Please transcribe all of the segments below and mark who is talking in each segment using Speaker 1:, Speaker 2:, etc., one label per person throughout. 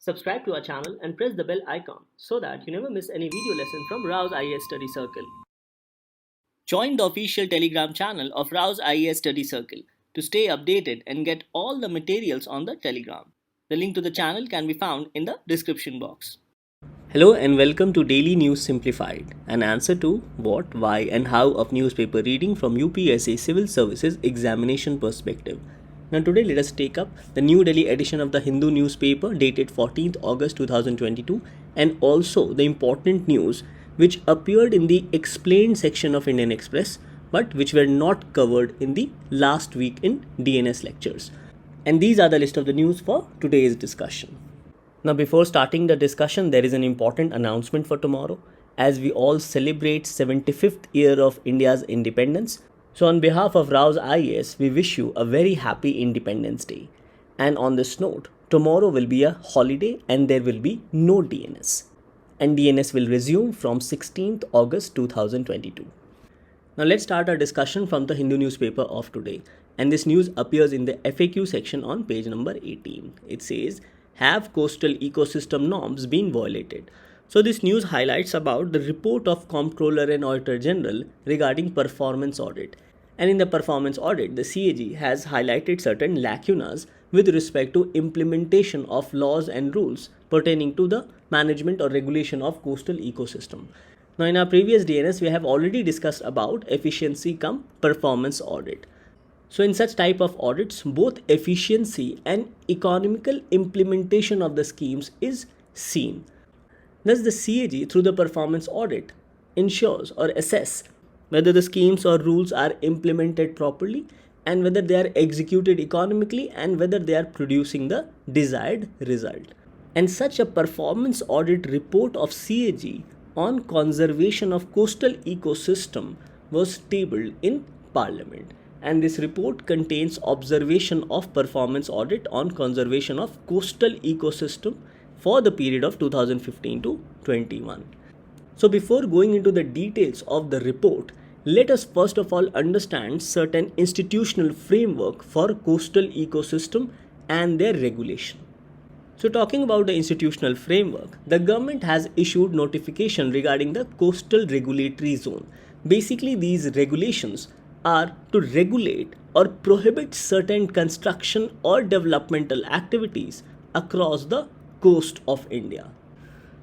Speaker 1: Subscribe to our channel and press the bell icon so that you never miss any video lesson from Rao's IAS Study Circle. Join the official Telegram channel of Rao's IAS Study Circle to stay updated and get all the materials on the Telegram. The link to the channel can be found in the description box. Hello and welcome to Daily News Simplified, an answer to what, why and how of newspaper reading from UPSC Civil Services examination perspective. Now today let us take up the New Delhi edition of the Hindu newspaper dated 14th August 2022 and also the important news which appeared in the explained section of Indian Express but which were not covered in the last week in DNS lectures. And these are the list of the news for today's discussion. Now before starting the discussion, there is an important announcement for tomorrow as we all celebrate 75th year of India's independence. So on behalf of Rao's IAS, we wish you a very happy Independence Day. And on this note, tomorrow will be a holiday and there will be no DNS. And DNS will resume from 16th August 2022. Now let's start our discussion from the Hindu newspaper of today. And this news appears in the FAQ section on page number 18. It says, have coastal ecosystem norms been violated? So this news highlights about the report of Comptroller and Auditor General regarding performance audit. And in the performance audit, the CAG has highlighted certain lacunas with respect to implementation of laws and rules pertaining to the management or regulation of coastal ecosystem. Now in our previous DNS, we have already discussed about efficiency cum performance audit. So in such type of audits, both efficiency and economical implementation of the schemes is seen. Thus the CAG through the performance audit ensures or assess whether the schemes or rules are implemented properly and whether they are executed economically and whether they are producing the desired result. And such a performance audit report of CAG on conservation of coastal ecosystem was tabled in Parliament. And this report contains observation of performance audit on conservation of coastal ecosystem for the period of 2015 to 21. So before going into the details of the report, let us first of all understand certain institutional framework for coastal ecosystem and their regulation. So talking about the institutional framework, the government has issued notification regarding the coastal regulatory zone. Basically, these regulations are to regulate or prohibit certain construction or developmental activities across the coast of India.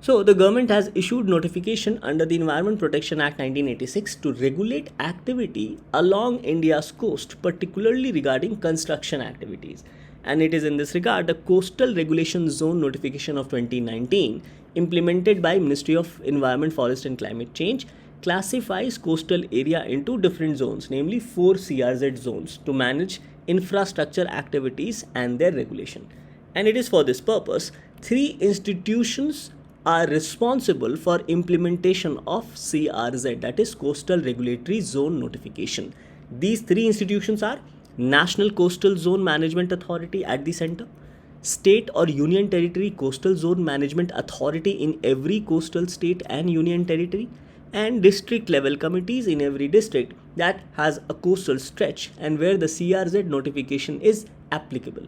Speaker 1: So the government has issued notification under the Environment Protection Act 1986 to regulate activity along India's coast, particularly regarding construction activities. And it is in this regard the Coastal Regulation Zone Notification of 2019 implemented by Ministry of Environment, Forest and Climate Change classifies coastal area into different zones, namely 4 CRZ zones to manage infrastructure activities and their regulation. And it is for this purpose 3 institutions are responsible for implementation of CRZ, that is Coastal Regulatory Zone Notification. These 3 institutions are National Coastal Zone Management Authority at the center, State or Union Territory Coastal Zone Management Authority in every coastal state and union territory, and district level committees in every district that has a coastal stretch and where the CRZ notification is applicable.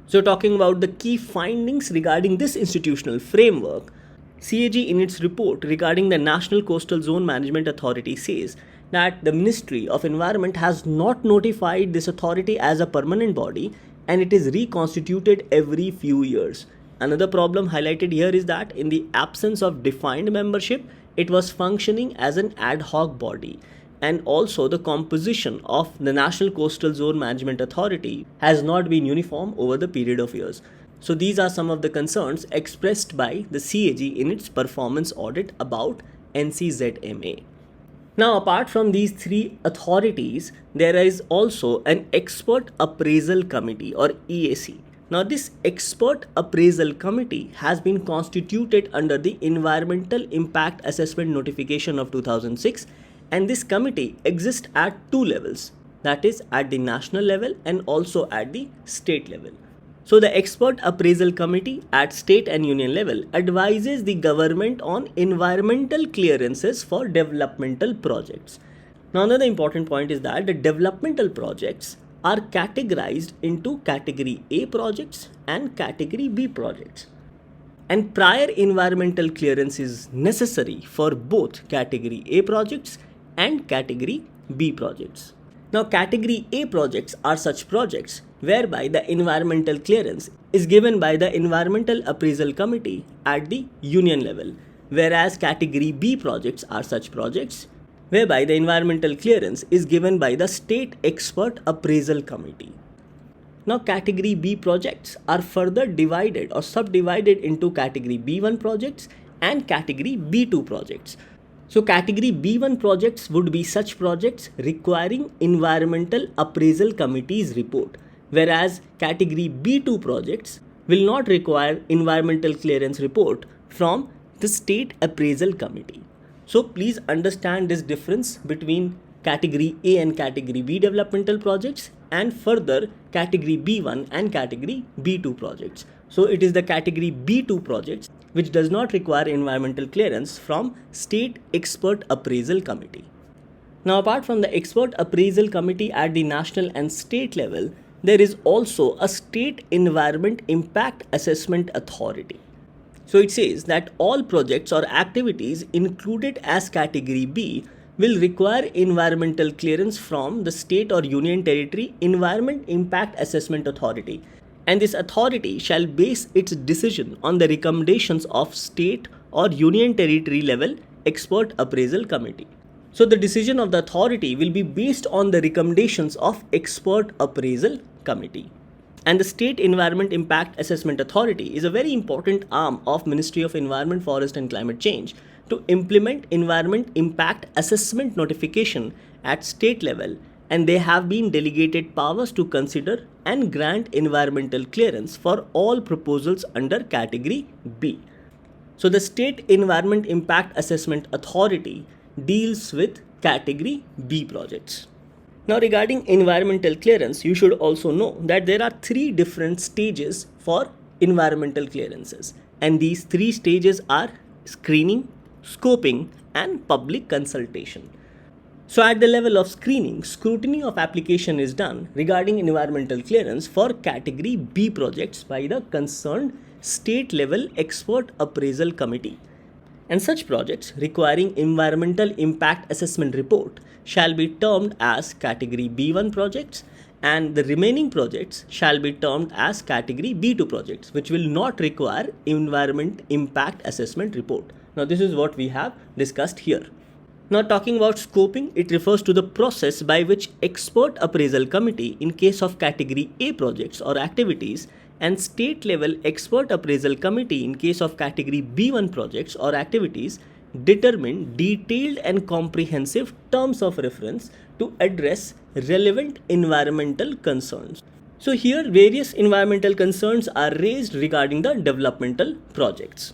Speaker 1: So talking about the key findings regarding this institutional framework, CAG in its report regarding the National Coastal Zone Management Authority says that the Ministry of Environment has not notified this authority as a permanent body and it is reconstituted every few years. Another problem highlighted here is that in the absence of defined membership, it was functioning as an ad hoc body. And also the composition of the National Coastal Zone Management Authority has not been uniform over the period of years. So these are some of the concerns expressed by the CAG in its performance audit about NCZMA. Now apart from these 3 authorities, there is also an Expert Appraisal Committee or EAC. Now this Expert Appraisal Committee has been constituted under the Environmental Impact Assessment Notification of 2006. And this committee exists at 2 levels, that is at the national level and also at the state level. So the Expert Appraisal Committee at state and union level advises the government on environmental clearances for developmental projects. Now another important point is that the developmental projects are categorized into category A projects and category B projects. and prior environmental clearance is necessary for both Category A projects and Category B projects. Now, Category A projects are such projects whereby the environmental clearance is given by the Environmental Appraisal Committee at the union level, whereas Category B projects are such projects whereby the environmental clearance is given by the State Expert Appraisal Committee. Now, Category B projects are further divided or subdivided into Category B1 projects and Category B2 projects. So, Category B1 projects would be such projects requiring Environmental Appraisal Committee's report, whereas Category B2 projects will not require environmental clearance report from the State Appraisal Committee. So, please understand this difference between Category A and Category B developmental projects, and further Category B1 and Category B2 projects. So it is the Category B2 projects which does not require environmental clearance from State Expert Appraisal Committee. Now, apart from the Expert Appraisal Committee at the national and state level, there is also a State Environment Impact Assessment Authority. So it says that all projects or activities included as Category B will require environmental clearance from the state or union territory Environment Impact Assessment Authority, and this authority shall base its decision on the recommendations of state or union territory level Expert Appraisal Committee. So the decision of the authority will be based on the recommendations of Expert Appraisal Committee. And the State Environment Impact Assessment Authority is a very important arm of Ministry of Environment, Forest and Climate Change to implement environment impact assessment notification at state level, and they have been delegated powers to consider and grant environmental clearance for all proposals under Category B. So the State Environment Impact Assessment Authority deals with Category B projects. Now, regarding environmental clearance, you should also know that there are 3 different stages for environmental clearances, and these 3 stages are screening, scoping and public consultation. So at the level of screening, scrutiny of application is done regarding environmental clearance for Category B projects by the concerned state level Expert Appraisal Committee, and such projects requiring environmental impact assessment report shall be termed as Category B1 projects, and the remaining projects shall be termed as Category B2 projects, which will not require environment impact assessment report. Now, this is what we have discussed here. Now, talking about scoping, it refers to the process by which Expert Appraisal Committee in case of Category A projects or activities and state level Expert Appraisal Committee in case of Category B1 projects or activities determine detailed and comprehensive terms of reference to address relevant environmental concerns. So here various environmental concerns are raised regarding the developmental projects,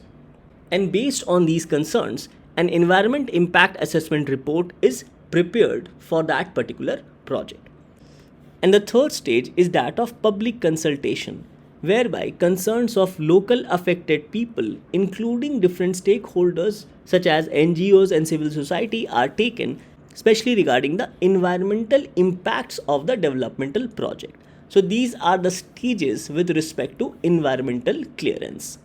Speaker 1: and based on these concerns, an environment impact assessment report is prepared for that particular project. And the third stage is that of public consultation, whereby concerns of local affected people, including different stakeholders such as NGOs and civil society, are taken, especially regarding the environmental impacts of the developmental project. So these are the stages with respect to environmental clearance.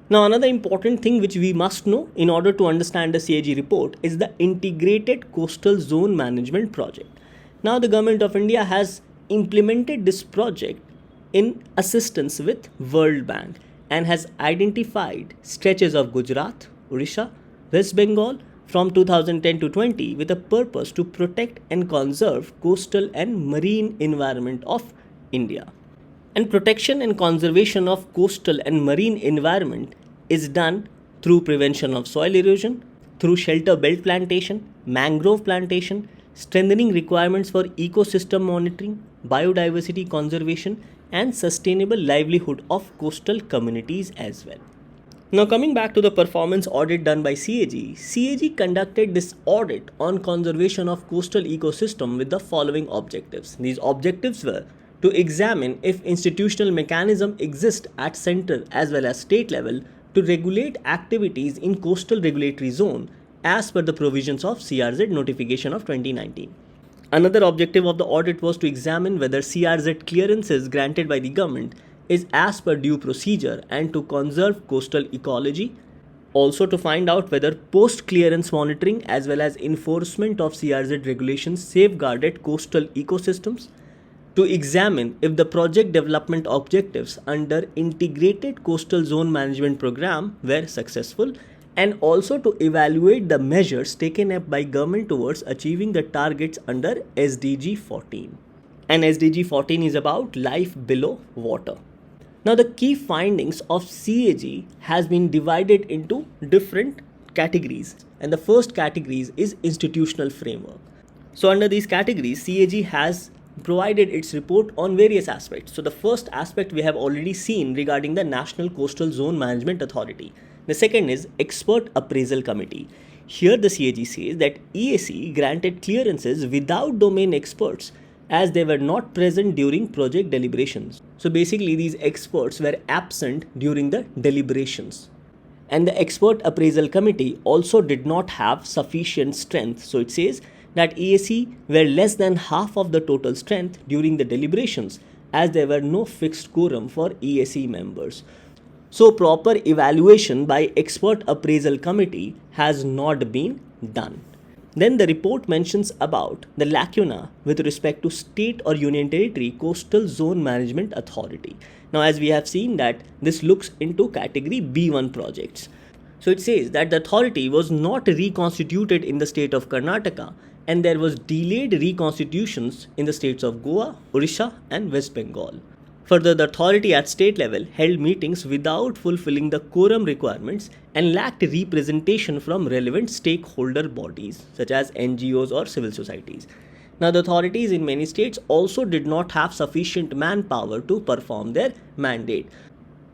Speaker 1: Now, another important thing which we must know in order to understand the CAG report is the Integrated Coastal Zone Management Project. Now, the Government of India has implemented this project in assistance with World Bank and has identified stretches of Gujarat, Odisha, West Bengal from 2010 to 20 with a purpose to protect and conserve coastal and marine environment of India. And protection and conservation of coastal and marine environment is done through prevention of soil erosion, through shelter belt plantation, mangrove plantation, strengthening requirements for ecosystem monitoring, biodiversity conservation, and sustainable livelihood of coastal communities as well. Now, coming back to the performance audit done by CAG conducted this audit on conservation of coastal ecosystem with the following objectives. These objectives were to examine if institutional mechanism exists at central as well as state level to regulate activities in coastal regulatory zone as per the provisions of CRZ notification of 2019. Another objective of the audit was to examine whether CRZ clearances granted by the government is as per due procedure and to conserve coastal ecology. Also to find out whether post-clearance monitoring as well as enforcement of CRZ regulations safeguarded coastal ecosystems. To examine if the project development objectives under Integrated Coastal Zone Management Program were successful, and also to evaluate the measures taken up by government towards achieving the targets under SDG 14. And SDG 14 is about life below water. Now the key findings of CAG has been divided into different categories, and the first category is institutional framework. So under these categories, CAG has provided its report on various aspects. So the first aspect we have already seen regarding the National Coastal Zone Management Authority. The second is Expert Appraisal Committee. Here the CAG says that EAC granted clearances without domain experts as they were not present during project deliberations. So basically these experts were absent during the deliberations. And the Expert Appraisal Committee also did not have sufficient strength. So it says that EAC were less than half of the total strength during the deliberations as there were no fixed quorum for EAC members. So proper evaluation by Expert Appraisal Committee has not been done. Then the report mentions about the lacuna with respect to state or union territory coastal zone management authority. Now as we have seen that this looks into category B1 projects. So it says that the authority was not reconstituted in the state of Karnataka and there was delayed reconstitutions in the states of Goa, Odisha and West Bengal. Further, the authority at state level held meetings without fulfilling the quorum requirements and lacked representation from relevant stakeholder bodies such as NGOs or civil societies. Now, the authorities in many states also did not have sufficient manpower to perform their mandate.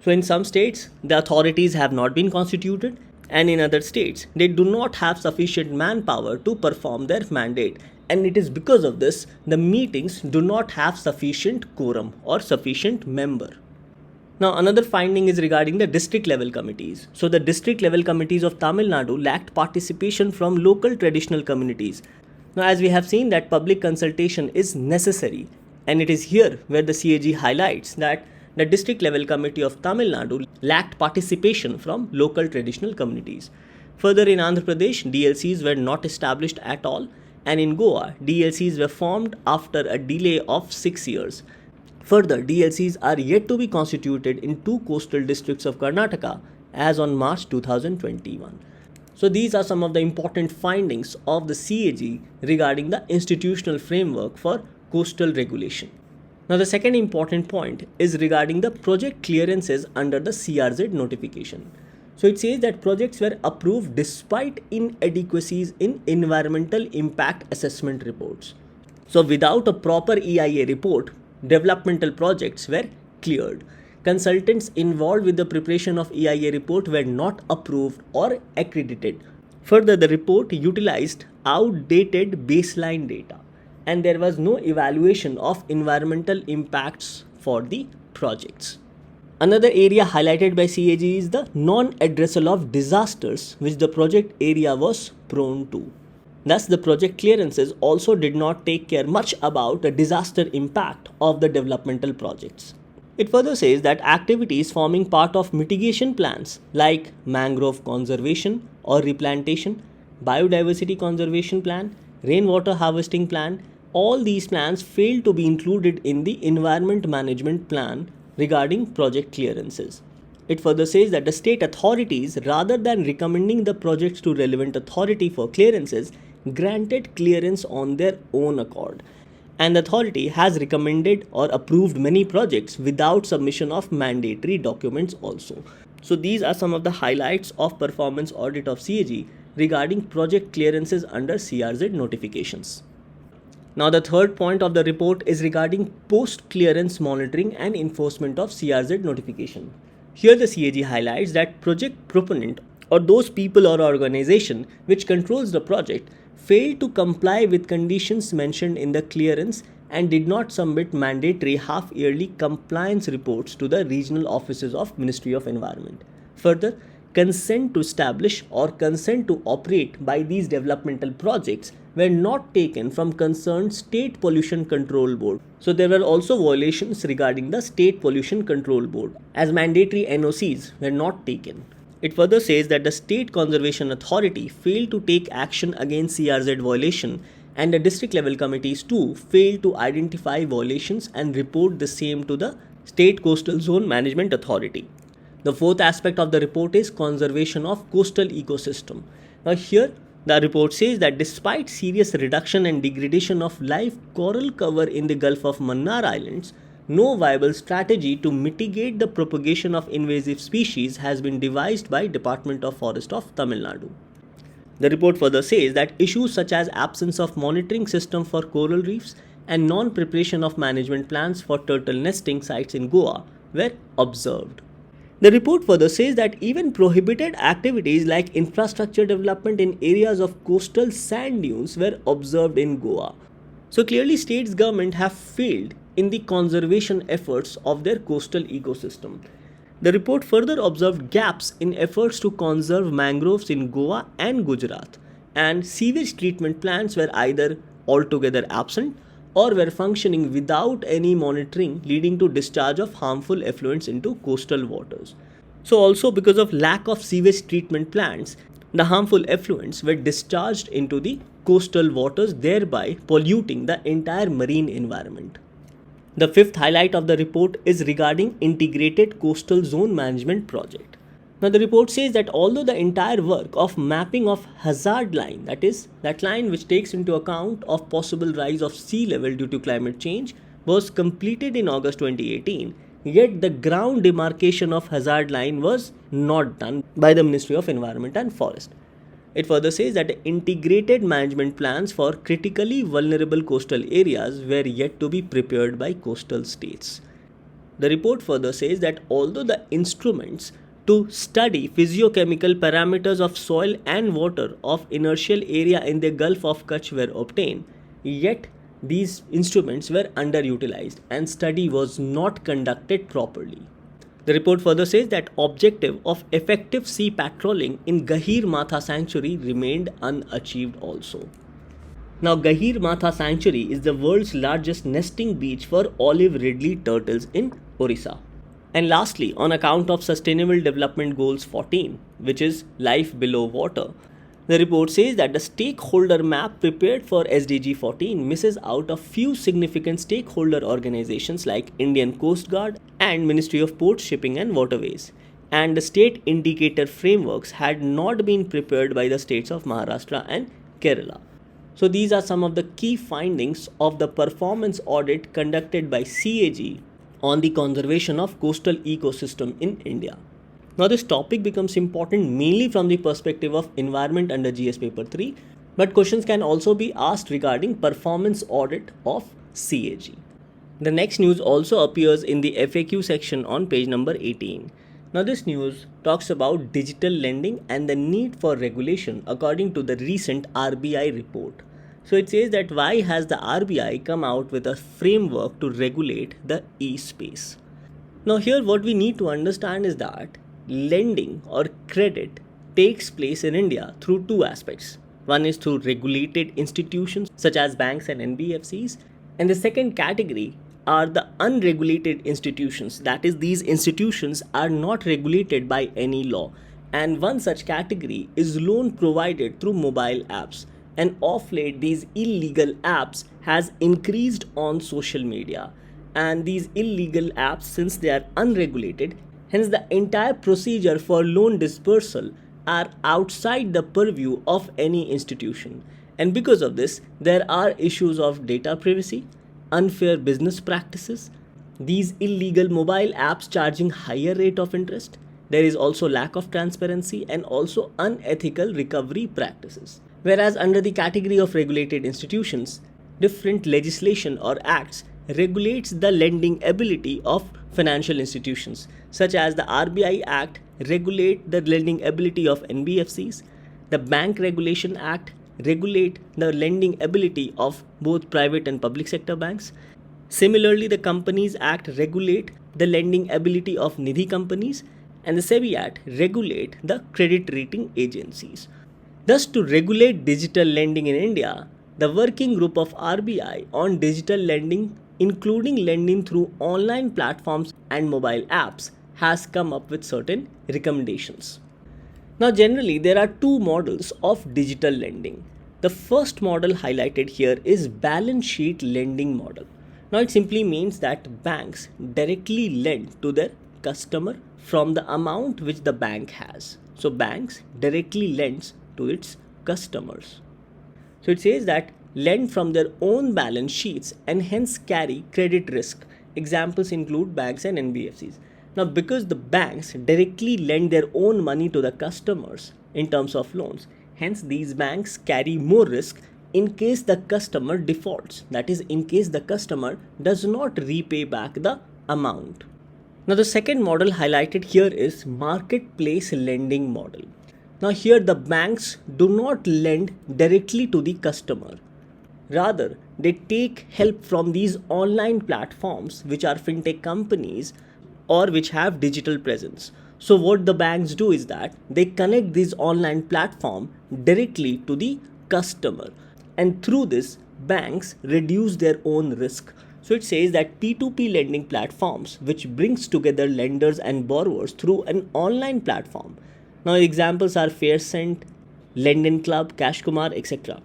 Speaker 1: So, in some states, the authorities have not been constituted, and in other states, they do not have sufficient manpower to perform their mandate. And it is because of this, the meetings do not have sufficient quorum or sufficient member. Now, another finding is regarding the district level committees. So, the district level committees of Tamil Nadu lacked participation from local traditional communities. Now, as we have seen that public consultation is necessary, and it is here where the CAG highlights that the district level committee of Tamil Nadu lacked participation from local traditional communities. Further, in Andhra Pradesh, DLCs were not established at all. And in Goa, DLCs were formed after a delay of 6 years. Further, DLCs are yet to be constituted in 2 coastal districts of Karnataka as on March 2021. So these are some of the important findings of the CAG regarding the institutional framework for coastal regulation. Now the second important point is regarding the project clearances under the CRZ notification. So it says that projects were approved despite inadequacies in environmental impact assessment reports. So without a proper EIA report, developmental projects were cleared. Consultants involved with the preparation of EIA report were not approved or accredited. Further, the report utilized outdated baseline data and there was no evaluation of environmental impacts for the projects. Another area highlighted by CAG is the non-addressal of disasters which the project area was prone to. Thus, the project clearances also did not take care much about the disaster impact of the developmental projects. It further says that activities forming part of mitigation plans like mangrove conservation or replantation, biodiversity conservation plan, rainwater harvesting plan, all these plans failed to be included in the environment management plan regarding project clearances. It further says that the state authorities, rather than recommending the projects to relevant authority for clearances, granted clearance on their own accord. And the authority has recommended or approved many projects without submission of mandatory documents also. So these are some of the highlights of performance audit of CAG regarding project clearances under CRZ notifications. Now the third point of the report is regarding post-clearance monitoring and enforcement of CRZ notification. Here the CAG highlights that project proponent or those people or organization which controls the project failed to comply with conditions mentioned in the clearance and did not submit mandatory half-yearly compliance reports to the regional offices of Ministry of Environment. Further, consent to establish or consent to operate by these developmental projects were not taken from concerned State Pollution Control Board. So there were also violations regarding the State Pollution Control Board, as mandatory NOCs were not taken. It further says that the State Conservation Authority failed to take action against CRZ violation, and the district level committees too failed to identify violations and report the same to the State Coastal Zone Management Authority. The fourth aspect of the report is conservation of coastal ecosystem. Now here the report says that despite serious reduction and degradation of live coral cover in the Gulf of Mannar Islands, no viable strategy to mitigate the propagation of invasive species has been devised by Department of Forest of Tamil Nadu. The report further says that issues such as absence of monitoring system for coral reefs and non-preparation of management plans for turtle nesting sites in Goa were observed. The report further says that even prohibited activities like infrastructure development in areas of coastal sand dunes were observed in Goa. So clearly states government have failed in the conservation efforts of their coastal ecosystem. The report further observed gaps in efforts to conserve mangroves in Goa and Gujarat, and sewage treatment plants were either altogether absent or were functioning without any monitoring, leading to discharge of harmful effluents into coastal waters. So also because of lack of sewage treatment plants, the harmful effluents were discharged into the coastal waters, thereby polluting the entire marine environment. The fifth highlight of the report is regarding Integrated Coastal Zone Management Project. Now the report says that although the entire work of mapping of hazard line, that is, that line which takes into account of possible rise of sea level due to climate change, was completed in August 2018, yet the ground demarcation of hazard line was not done by the Ministry of Environment and Forest. It further says that integrated management plans for critically vulnerable coastal areas were yet to be prepared by coastal states. The report further says that although the instruments to study physiochemical parameters of soil and water of inertial area in the Gulf of Kutch were obtained, yet these instruments were underutilized and study was not conducted properly. The report further says that objective of effective sea patrolling in Gahir Matha Sanctuary remained unachieved also. Now Gahir Matha Sanctuary is the world's largest nesting beach for olive ridley turtles in Orissa. And lastly, on account of Sustainable Development Goals 14, which is life below water, the report says that the stakeholder map prepared for SDG 14 misses out a few significant stakeholder organizations like Indian Coast Guard and Ministry of Ports, Shipping and Waterways. And the state indicator frameworks had not been prepared by the states of Maharashtra and Kerala. So these are some of the key findings of the performance audit conducted by CAG on the conservation of coastal ecosystem in India. Now this topic becomes important mainly from the perspective of environment under GS paper 3, but questions can also be asked regarding performance audit of CAG. The next news also appears in the FAQ section on page number 18. Now this news talks about digital lending and the need for regulation according to the recent RBI report. So it says that why has the RBI come out with a framework to regulate the e-space? Now here what we need to understand is that lending or credit takes place in India through two aspects. One is through regulated institutions such as banks and NBFCs, and the second category are the unregulated institutions. That is, these institutions are not regulated by any law, and one such category is loan provided through mobile apps. And of late these illegal apps has increased on social media, and these illegal apps, since they are unregulated, hence the entire procedure for loan dispersal are outside the purview of any institution. And because of this, there are issues of data privacy, unfair business practices, these illegal mobile apps charging higher rate of interest. There is also lack of transparency and also unethical recovery practices. Whereas under the category of regulated institutions, different legislation or acts regulates the lending ability of financial institutions, such as the RBI Act regulate the lending ability of NBFCs, the Bank Regulation Act regulate the lending ability of both private and public sector banks. Similarly, the Companies Act regulate the lending ability of Nidhi companies, and the SEBI Act regulate the credit rating agencies. Thus, to regulate digital lending in India, the working group of RBI on digital lending, including lending through online platforms and mobile apps, has come up with certain recommendations. Now, generally, there are two models of digital lending. The first model highlighted here is balance sheet lending model. Now, it simply means that banks directly lend to their customer from the amount which the bank has. So, banks directly lends to its customers. So, it says that lend from their own balance sheets and hence carry credit risk. Examples include banks and NBFCs. Now, because the banks directly lend their own money to the customers in terms of loans, hence these banks carry more risk in case the customer defaults, that is, in case the customer does not repay back the amount. Now, the second model highlighted here is marketplace lending model. Now, here the banks do not lend directly to the customer. Rather, they take help from these online platforms which are fintech companies or which have digital presence. So what the banks do is that they connect these online platform directly to the customer, and through this banks reduce their own risk. So it says that P2P lending platforms which brings together lenders and borrowers through an online platform. Now examples are Faircent, Lending Club, Cashkumar, etc.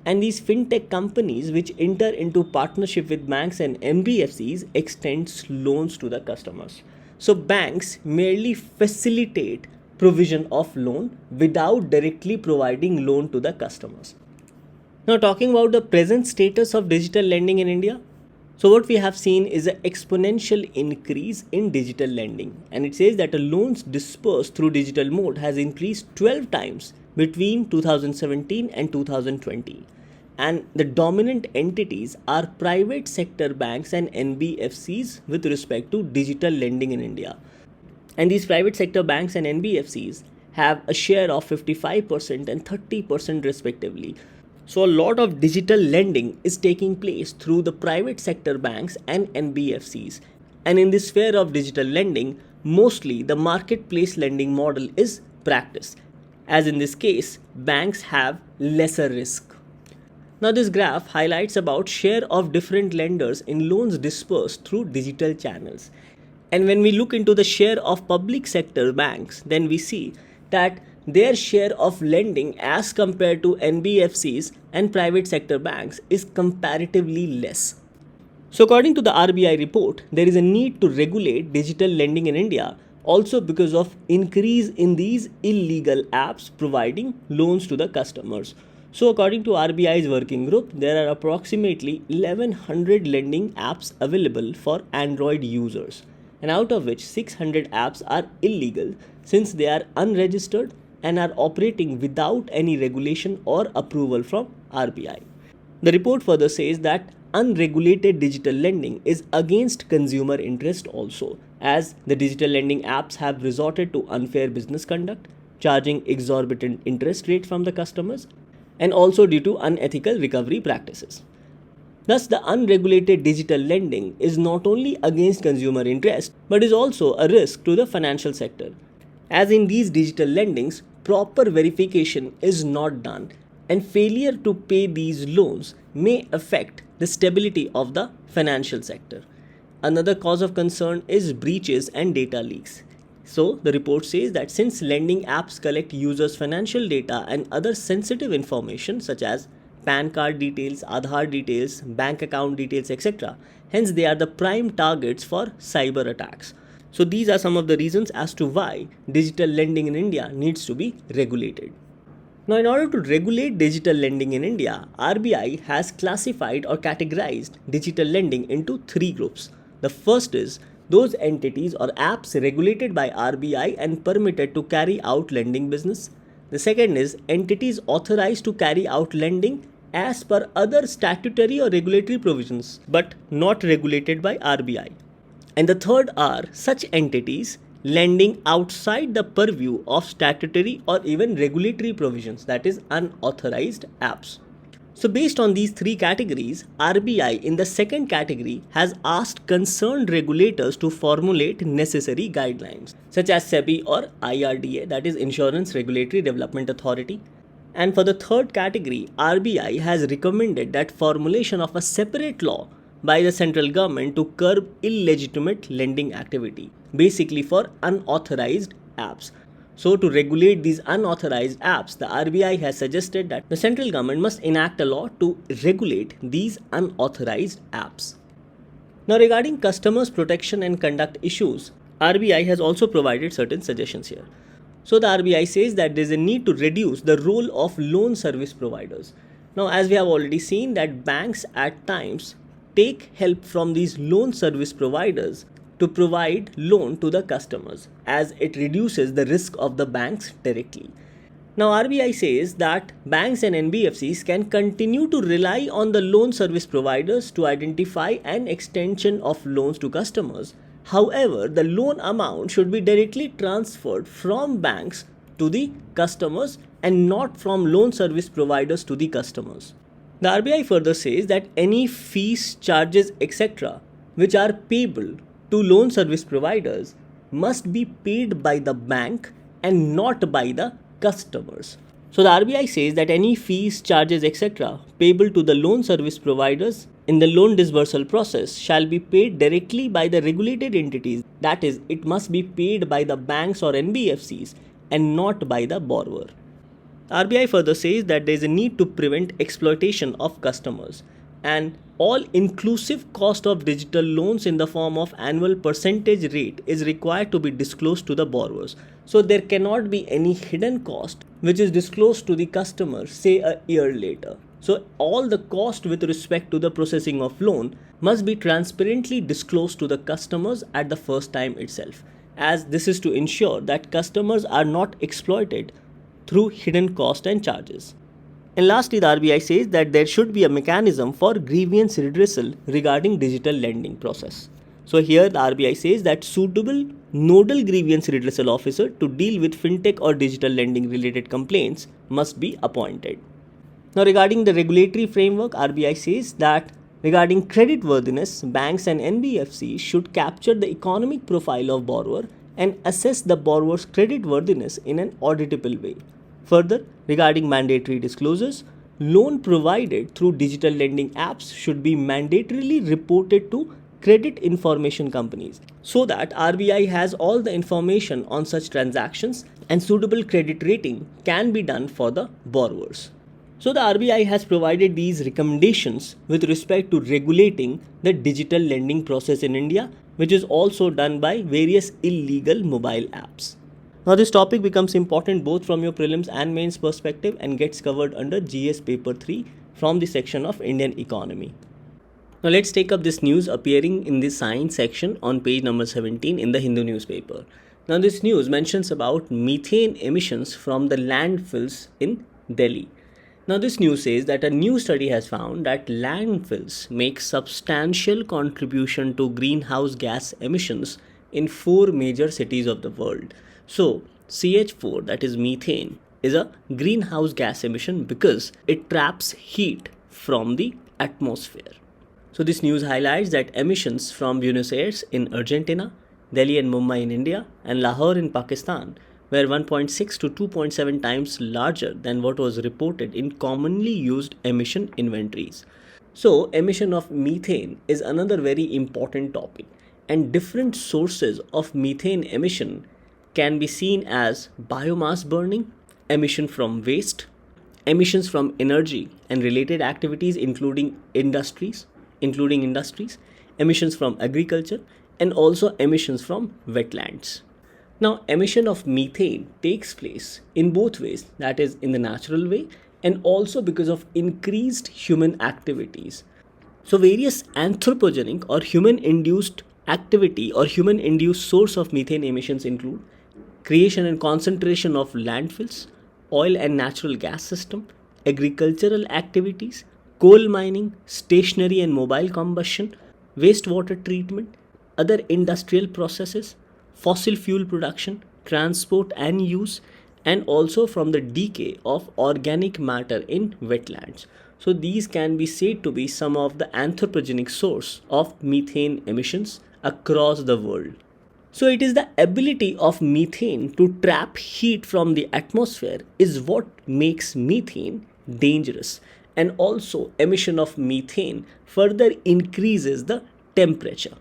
Speaker 1: And these fintech companies which enter into partnership with banks and NBFCs extends loans to the customers. So banks merely facilitate provision of loan without directly providing loan to the customers. Now, talking about the present status of digital lending in India. So what we have seen is an exponential increase in digital lending, and it says that the loans dispersed through digital mode has increased 12 times between 2017 and 2020, and the dominant entities are private sector banks and NBFCs with respect to digital lending in India. And these private sector banks and NBFCs have a share of 55% and 30% respectively. So a lot of digital lending is taking place through the private sector banks and NBFCs. And in this sphere of digital lending, mostly the marketplace lending model is practiced, as in this case, banks have lesser risk. Now this graph highlights about share of different lenders in loans dispersed through digital channels. And when we look into the share of public sector banks, then we see that their share of lending as compared to NBFCs and private sector banks is comparatively less. So according to the RBI report, there is a need to regulate digital lending in India also because of increase in these illegal apps providing loans to the customers. So according to RBI's working group, there are approximately 1100 lending apps available for Android users, and out of which 600 apps are illegal since they are unregistered and are operating without any regulation or approval from RBI. The report further says that unregulated digital lending is against consumer interest also, as the digital lending apps have resorted to unfair business conduct, charging exorbitant interest rate from the customers, and also due to unethical recovery practices. Thus, the unregulated digital lending is not only against consumer interest but is also a risk to the financial sector, as in these digital lendings, proper verification is not done, and failure to pay these loans may affect the stability of the financial sector. Another cause of concern is breaches and data leaks. So, the report says that since lending apps collect users' financial data and other sensitive information such as PAN card details, Aadhaar details, bank account details, etc., hence they are the prime targets for cyber attacks. So these are some of the reasons as to why digital lending in India needs to be regulated. Now, in order to regulate digital lending in India, RBI has classified or categorized digital lending into three groups. The first is those entities or apps regulated by RBI and permitted to carry out lending business. The second is entities authorized to carry out lending as per other statutory or regulatory provisions but not regulated by RBI. And the third are such entities lending outside the purview of statutory or even regulatory provisions, that is unauthorized apps. So based on these three categories, RBI in the second category has asked concerned regulators to formulate necessary guidelines such as SEBI or IRDA, that is Insurance Regulatory Development Authority. And for the third category, RBI has recommended that formulation of a separate law by the central government to curb illegitimate lending activity, basically for unauthorized apps. So to regulate these unauthorized apps, the RBI has suggested that the central government must enact a law to regulate these unauthorized apps. Now regarding customers protection and conduct issues, RBI has also provided certain suggestions here. So the RBI says that there is a need to reduce the role of loan service providers. Now as we have already seen that banks at times take help from these loan service providers to provide loan to the customers, as it reduces the risk of the banks directly. Now RBI says that banks and NBFCs can continue to rely on the loan service providers to identify an extension of loans to customers. However, the loan amount should be directly transferred from banks to the customers and not from loan service providers to the customers. The RBI further says that any fees, charges, etc., which are payable to loan service providers must be paid by the bank and not by the customers. So the RBI says that any fees, charges, etc. payable to the loan service providers in the loan disbursal process shall be paid directly by the regulated entities. That is, it must be paid by the banks or NBFCs and not by the borrower. RBI further says that there is a need to prevent exploitation of customers, and all inclusive cost of digital loans in the form of annual percentage rate is required to be disclosed to the borrowers. So there cannot be any hidden cost which is disclosed to the customer say a year later. So all the cost with respect to the processing of loan must be transparently disclosed to the customers at the first time itself, as this is to ensure that customers are not exploited through hidden cost and charges. And lastly, the RBI says that there should be a mechanism for grievance redressal regarding digital lending process. So here the RBI says that suitable nodal grievance redressal officer to deal with fintech or digital lending related complaints must be appointed. Now regarding the regulatory framework, RBI says that regarding creditworthiness, banks and NBFCs should capture the economic profile of borrower and assess the borrower's creditworthiness in an auditable way. Further, regarding mandatory disclosures, loan provided through digital lending apps should be mandatorily reported to credit information companies so that RBI has all the information on such transactions and suitable credit rating can be done for the borrowers. So the RBI has provided these recommendations with respect to regulating the digital lending process in India, which is also done by various illegal mobile apps. Now this topic becomes important both from your prelims and mains perspective and gets covered under GS paper 3 from the section of Indian economy. Now let's take up this news appearing in the science section on page number 17 in the Hindu newspaper. Now this news mentions about methane emissions from the landfills in Delhi. Now this news says that a new study has found that landfills make substantial contribution to greenhouse gas emissions in 4 major cities of the world. So CH4, that is methane, is a greenhouse gas emission because it traps heat from the atmosphere. So this news highlights that emissions from Buenos Aires in Argentina, Delhi and Mumbai in India, and Lahore in Pakistan were 1.6 to 2.7 times larger than what was reported in commonly used emission inventories. So emission of methane is another very important topic, and different sources of methane emission can be seen as biomass burning, emission from waste, emissions from energy and related activities including industries, emissions from agriculture, and also emissions from wetlands. Now, emission of methane takes place in both ways, that is in the natural way and also because of increased human activities. So various anthropogenic or human-induced activity or human-induced source of methane emissions include creation and concentration of landfills, oil and natural gas system, agricultural activities, coal mining, stationary and mobile combustion, wastewater treatment, other industrial processes, fossil fuel production, transport and use, and also from the decay of organic matter in wetlands. So these can be said to be some of the anthropogenic source of methane emissions across the world. So it is the ability of methane to trap heat from the atmosphere is what makes methane dangerous, and also emission of methane further increases the temperature.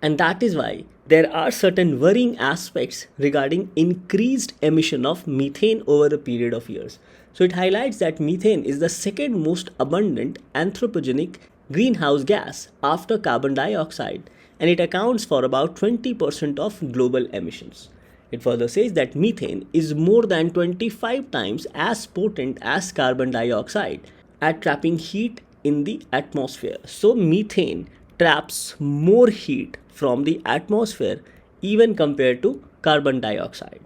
Speaker 1: And that is why there are certain worrying aspects regarding increased emission of methane over a period of years. So it highlights that methane is the second most abundant anthropogenic greenhouse gas after carbon dioxide, and it accounts for about 20% of global emissions. It further says that methane is more than 25 times as potent as carbon dioxide at trapping heat in the atmosphere. So methane traps more heat from the atmosphere even compared to carbon dioxide.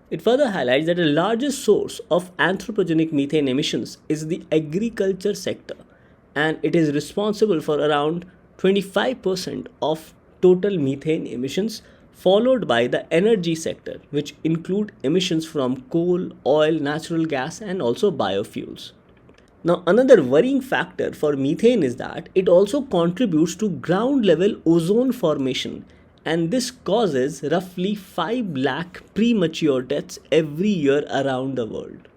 Speaker 1: It further highlights that the largest source of anthropogenic methane emissions is the agriculture sector, and it is responsible for around 25% of total methane emissions, followed by the energy sector, which include emissions from coal, oil, natural gas, and also biofuels. Now, another worrying factor for methane is that it also contributes to ground level ozone formation, and this causes roughly 5 lakh premature deaths every year around the world.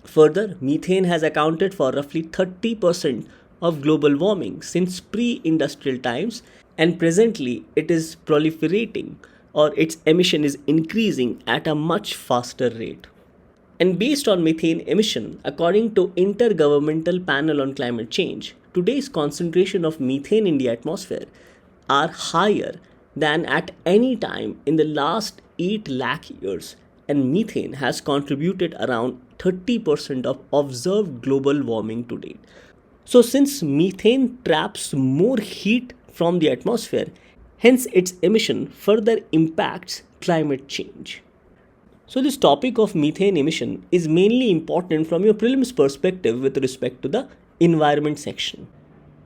Speaker 1: Further, methane has accounted for roughly 30% of global warming since pre industrial times, and presently it is proliferating, or its emission is increasing at a much faster rate. And based on methane emission, according to Intergovernmental Panel on Climate Change, today's concentration of methane in the atmosphere are higher than at any time in the last 8 lakh years, and methane has contributed around 30% of observed global warming to date. So since methane traps more heat from the atmosphere, hence its emission further impacts climate change. So this topic of methane emission is mainly important from your prelims perspective with respect to the environment section.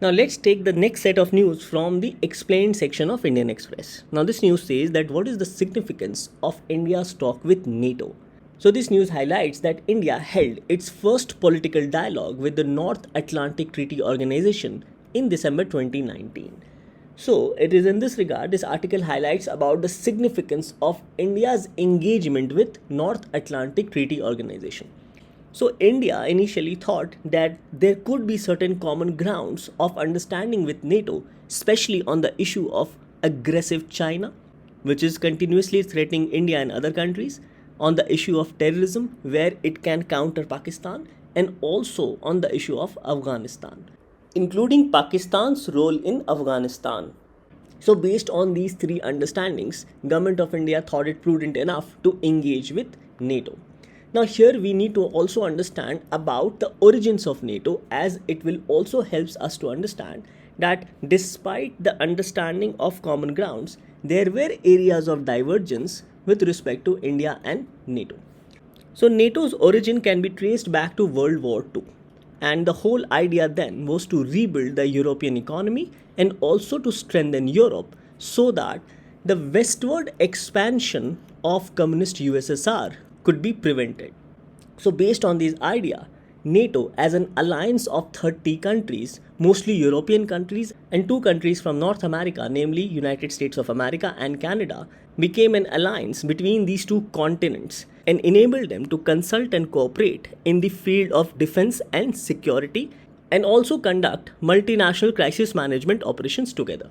Speaker 1: Now let's take the next set of news from the explained section of Indian Express. Now this news says that what is the significance of India's talk with NATO. So this news highlights that India held its first political dialogue with the North Atlantic Treaty Organization in December 2019. So it is in this regard, this article highlights about the significance of India's engagement with North Atlantic Treaty Organization. So India initially thought that there could be certain common grounds of understanding with NATO, especially on the issue of aggressive China, which is continuously threatening India and other countries, on the issue of terrorism, where it can counter Pakistan, and also on the issue of Afghanistan, including Pakistan's role in Afghanistan. So based on these three understandings, Government of India thought it prudent enough to engage with NATO. Now here we need to also understand about the origins of NATO, as it will also helps us to understand that despite the understanding of common grounds, there were areas of divergence with respect to India and NATO. So NATO's origin can be traced back to World War II. And the whole idea then was to rebuild the European economy and also to strengthen Europe so that the westward expansion of communist USSR could be prevented. So based on this idea, NATO as an alliance of 30 countries, mostly European countries and 2 countries from North America, namely United States of America and Canada, became an alliance between these 2 continents and enabled them to consult and cooperate in the field of defense and security, and also conduct multinational crisis management operations together.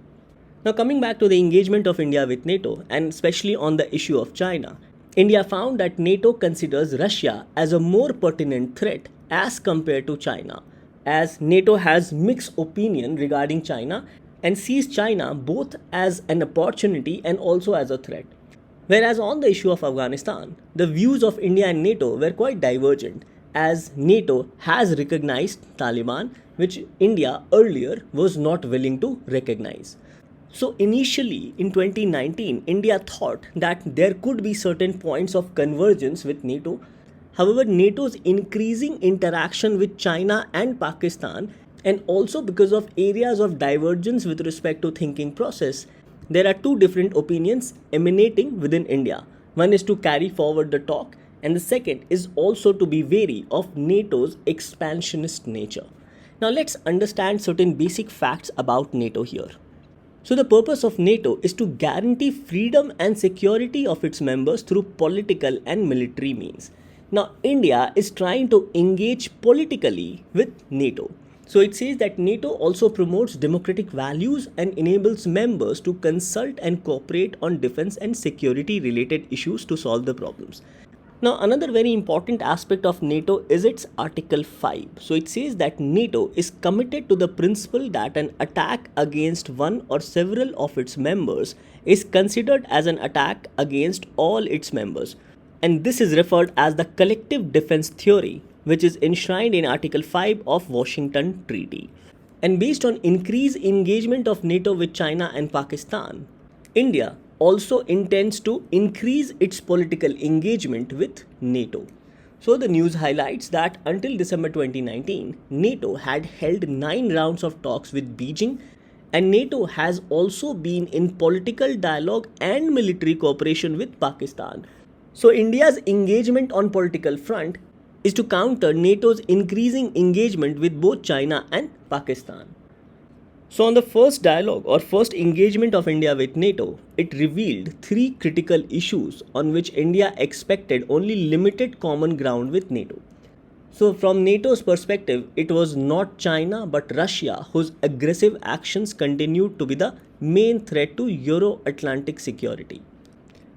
Speaker 1: Now coming back to the engagement of India with NATO, and especially on the issue of China, India found that NATO considers Russia as a more pertinent threat as compared to China, as NATO has mixed opinion regarding China and sees China both as an opportunity and also as a threat. Whereas on the issue of Afghanistan, the views of India and NATO were quite divergent, as NATO has recognized Taliban, which India earlier was not willing to recognize. So initially in 2019, India thought that there could be certain points of convergence with NATO. However, NATO's increasing interaction with China and Pakistan, and also because of areas of divergence with respect to thinking process, there are 2 different opinions emanating within India. One is to carry forward the talk, And the second is also to be wary of NATO's expansionist nature. Now let's understand certain basic facts about NATO here. So the purpose of NATO is to guarantee freedom and security of its members through political and military means. Now India is trying to engage politically with NATO. So it says that NATO also promotes democratic values and enables members to consult and cooperate on defense and security related issues to solve the problems. Now, another very important aspect of NATO is its Article 5. So, it says that NATO is committed to the principle that an attack against one or several of its members is considered as an attack against all its members. And this is referred as the collective defense theory, which is enshrined in Article 5 of Washington Treaty. And based on increased engagement of NATO with China and Pakistan, India also intends to increase its political engagement with NATO. So the news highlights that until December 2019, NATO had held 9 rounds of talks with Beijing, and NATO has also been in political dialogue and military cooperation with Pakistan. So India's engagement on political front is to counter NATO's increasing engagement with both China and Pakistan. So on the first dialogue or first engagement of India with NATO, it revealed 3 critical issues on which India expected only limited common ground with NATO. So from NATO's perspective, it was not China but Russia whose aggressive actions continued to be the main threat to Euro-Atlantic security.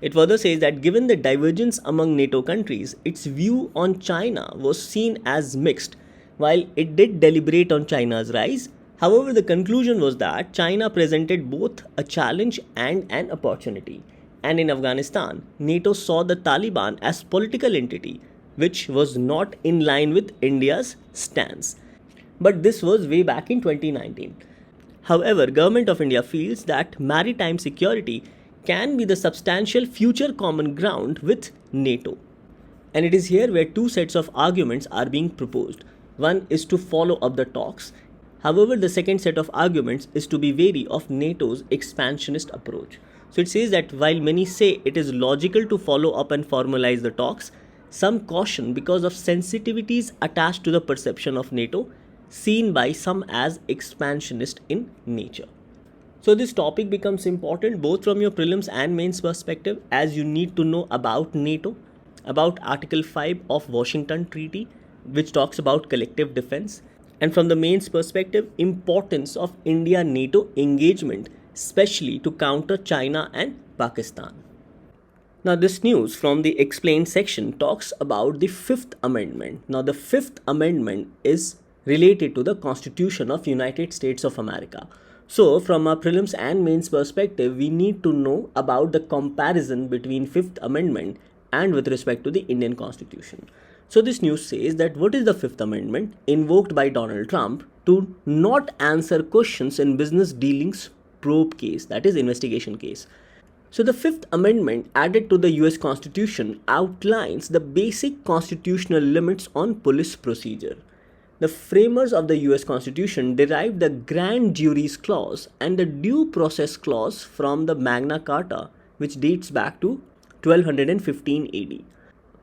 Speaker 1: It further says that given the divergence among NATO countries, its view on China was seen as mixed. While it did deliberate on China's rise, however, the conclusion was that China presented both a challenge and an opportunity. And in Afghanistan, NATO saw the Taliban as political entity, which was not in line with India's stance. But this was way back in 2019. However, Government of India feels that maritime security can be the substantial future common ground with NATO. And it is here where 2 sets of arguments are being proposed. One is to follow up the talks. However, the second set of arguments is to be wary of NATO's expansionist approach. So it says that while many say it is logical to follow up and formalize the talks, some caution because of sensitivities attached to the perception of NATO, seen by some as expansionist in nature. So this topic becomes important both from your prelims and mains perspective, as you need to know about NATO, about Article 5 of Washington Treaty, which talks about collective defense, and from the mains perspective, importance of India-NATO engagement, especially to counter China and Pakistan. Now this news from the explained section talks about the 5th Amendment. Now the 5th Amendment is related to the Constitution of United States of America. So from our prelims and mains perspective, we need to know about the comparison between 5th Amendment and with respect to the Indian Constitution. So this news says that what is the 5th Amendment invoked by Donald Trump to not answer questions in business dealings probe case, that is investigation case. So the 5th Amendment added to the US Constitution outlines the basic constitutional limits on police procedure. The framers of the US Constitution derived the Grand Juries Clause and the Due Process Clause from the Magna Carta, which dates back to 1215 AD.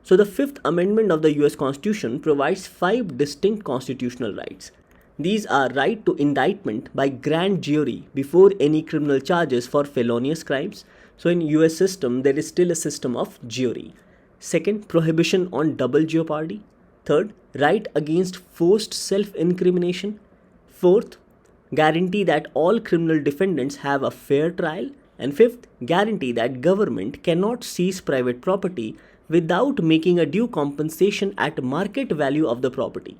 Speaker 1: So the 5th Amendment of the US Constitution provides 5 distinct constitutional rights. These are right to indictment by grand jury before any criminal charges for felonious crimes. So in US system, there is still a system of jury. Second, prohibition on double jeopardy. Third, right against forced self-incrimination. Fourth, guarantee that all criminal defendants have a fair trial. And fifth, guarantee that government cannot seize private property without making a due compensation at market value of the property.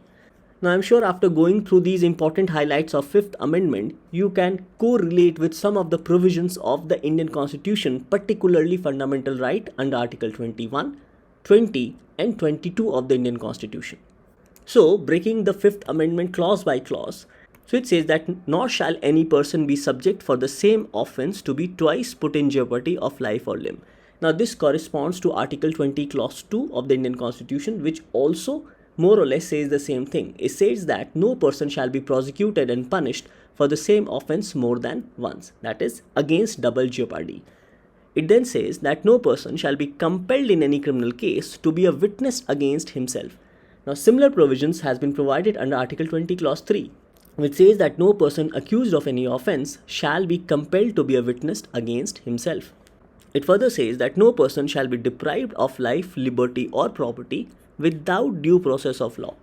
Speaker 1: Now I'm sure after going through these important highlights of 5th Amendment, you can correlate with some of the provisions of the Indian Constitution, particularly fundamental right under Article 21, 20 and 22 of the Indian Constitution. So breaking the 5th Amendment clause by clause, so it says that nor shall any person be subject for the same offence to be twice put in jeopardy of life or limb. Now this corresponds to Article 20 clause 2 of the Indian Constitution, which also more or less says the same thing. It says that no person shall be prosecuted and punished for the same offence more than once, that is against double jeopardy. It then says that no person shall be compelled in any criminal case to be a witness against himself. Now, similar provisions has been provided under Article 20, Clause 3, which says that no person accused of any offence shall be compelled to be a witness against himself. It further says that no person shall be deprived of life, liberty or property without due process of law.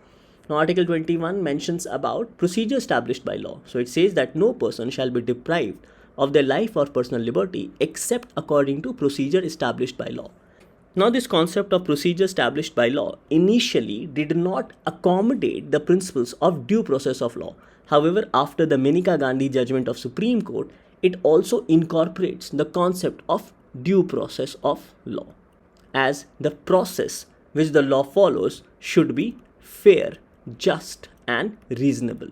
Speaker 1: Now, Article 21 mentions about procedure established by law. So, it says that no person shall be deprived of their life or personal liberty except according to procedure established by law. Now, this concept of procedure established by law initially did not accommodate the principles of due process of law. However, after the Maneka Gandhi judgment of Supreme Court, it also incorporates the concept of due process of law, as the process which the law follows should be fair, just and reasonable.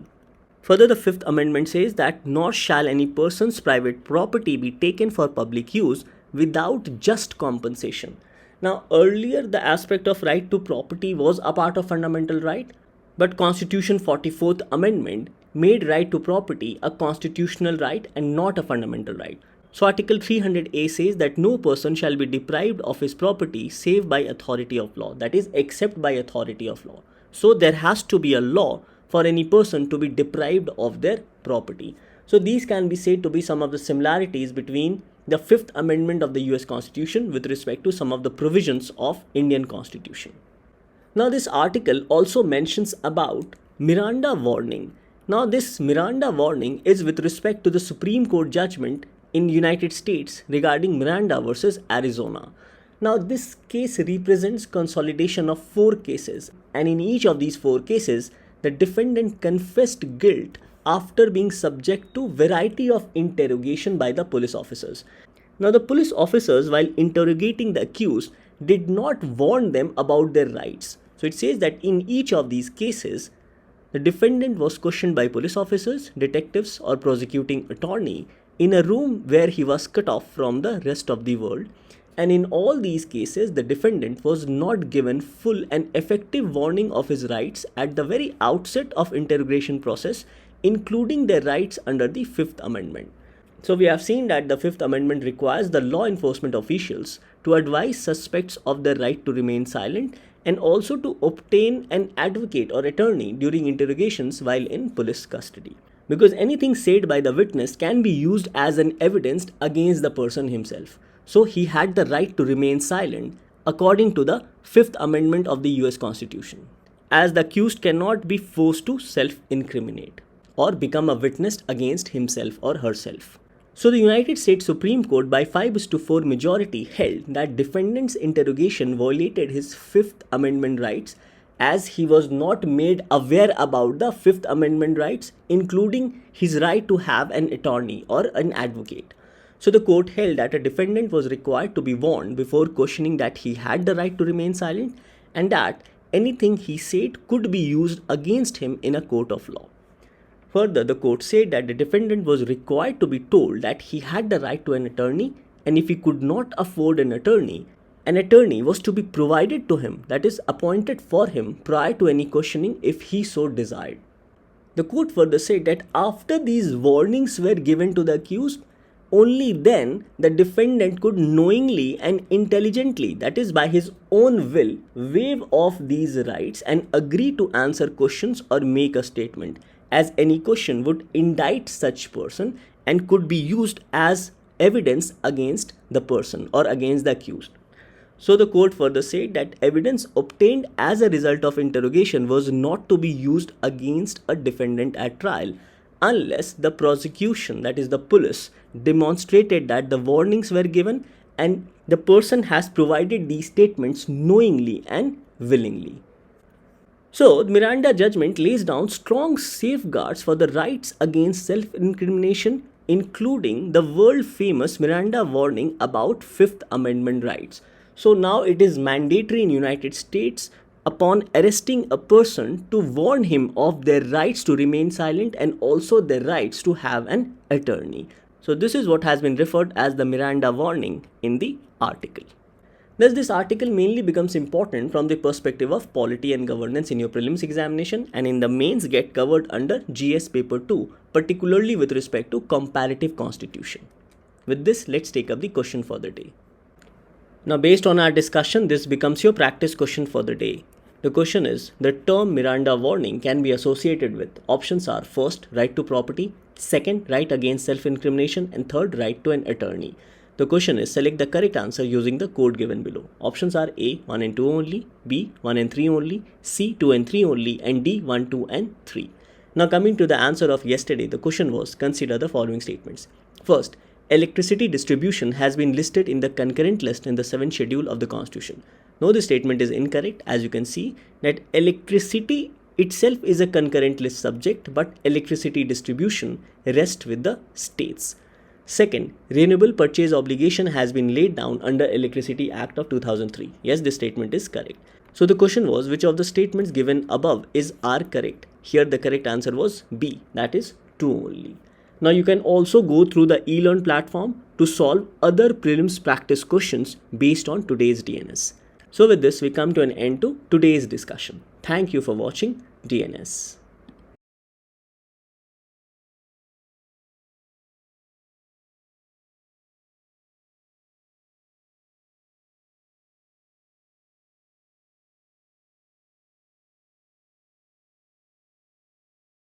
Speaker 1: Further, the Fifth Amendment says that nor shall any person's private property be taken for public use without just compensation. Now, earlier the aspect of right to property was a part of fundamental right, but Constitution 44th Amendment made right to property a constitutional right and not a fundamental right. So, Article 300A says that no person shall be deprived of his property save by authority of law, that is, except by authority of law. So, there has to be a law for any person to be deprived of their property. So, these can be said to be some of the similarities between the Fifth Amendment of the US Constitution with respect to some of the provisions of Indian Constitution. Now, this article also mentions about Miranda warning. Now, this Miranda warning is with respect to the Supreme Court judgment in United States regarding Miranda versus Arizona. Now, this case represents consolidation of 4 cases, and in each of these 4 cases, the defendant confessed guilt after being subject to variety of interrogation by the police officers. Now, the police officers, while interrogating the accused, did not warn them about their rights. So, it says that in each of these cases, the defendant was questioned by police officers, detectives or prosecuting attorney in a room where he was cut off from the rest of the world. And in all these cases, the defendant was not given full and effective warning of his rights at the very outset of interrogation process, including their rights under the Fifth Amendment. So, we have seen that the Fifth Amendment requires the law enforcement officials to advise suspects of their right to remain silent and also to obtain an advocate or attorney during interrogations while in police custody. Because anything said by the witness can be used as an evidence against the person himself. So, he had the right to remain silent according to the Fifth Amendment of the US Constitution, as the accused cannot be forced to self-incriminate or become a witness against himself or herself. So, the United States Supreme Court by 5-4 majority held that defendant's interrogation violated his Fifth Amendment rights, as he was not made aware about the Fifth Amendment rights, including his right to have an attorney or an advocate. So, the court held that a defendant was required to be warned before questioning that he had the right to remain silent and that anything he said could be used against him in a court of law. Further, the court said that the defendant was required to be told that he had the right to an attorney, and if he could not afford an attorney was to be provided to him, that is, appointed for him prior to any questioning if he so desired. The court further said that after these warnings were given to the accused, only then the defendant could knowingly and intelligently, that is by his own will, waive off these rights and agree to answer questions or make a statement, as any question would indict such person and could be used as evidence against the person or against the accused. So, the court further said that evidence obtained as a result of interrogation was not to be used against a defendant at trial unless the prosecution, that is the police, demonstrated that the warnings were given and the person has provided these statements knowingly and willingly. So, the Miranda judgment lays down strong safeguards for the rights against self-incrimination, including the world-famous Miranda warning about Fifth Amendment rights. So, now it is mandatory in United States upon arresting a person to warn him of their rights to remain silent and also their rights to have an attorney. So, this is what has been referred as the Miranda warning in the article. Thus, this article mainly becomes important from the perspective of polity and governance in your prelims examination, and in the mains get covered under GS paper 2, particularly with respect to comparative constitution. With this, let's take up the question for the day. Now, based on our discussion, this becomes your practice question for the day. The question is, the term Miranda warning can be associated with. Options are: first, right to property; second, right against self-incrimination; and third, right to an attorney. The question is, select the correct answer using the code given below. Options are A, 1 and 2 only; B, 1 and 3 only; C, 2 and 3 only; and D, 1, 2 and 3. Now, coming to the answer of yesterday, the question was, consider the following statements. First, electricity distribution has been listed in the concurrent list in the 7th schedule of the Constitution. No, this statement is incorrect, as you can see that electricity itself is a concurrent list subject, but electricity distribution rests with the states. Second, renewable purchase obligation has been laid down under Electricity Act of 2003. Yes, this statement is correct. So the question was, which of the statements given above are correct? Here the correct answer was B, that is 2 only. Now you can also go through the eLearn platform to solve other prelims practice questions based on today's DNS. So with this, we come to an end to today's discussion. Thank you for watching DNS.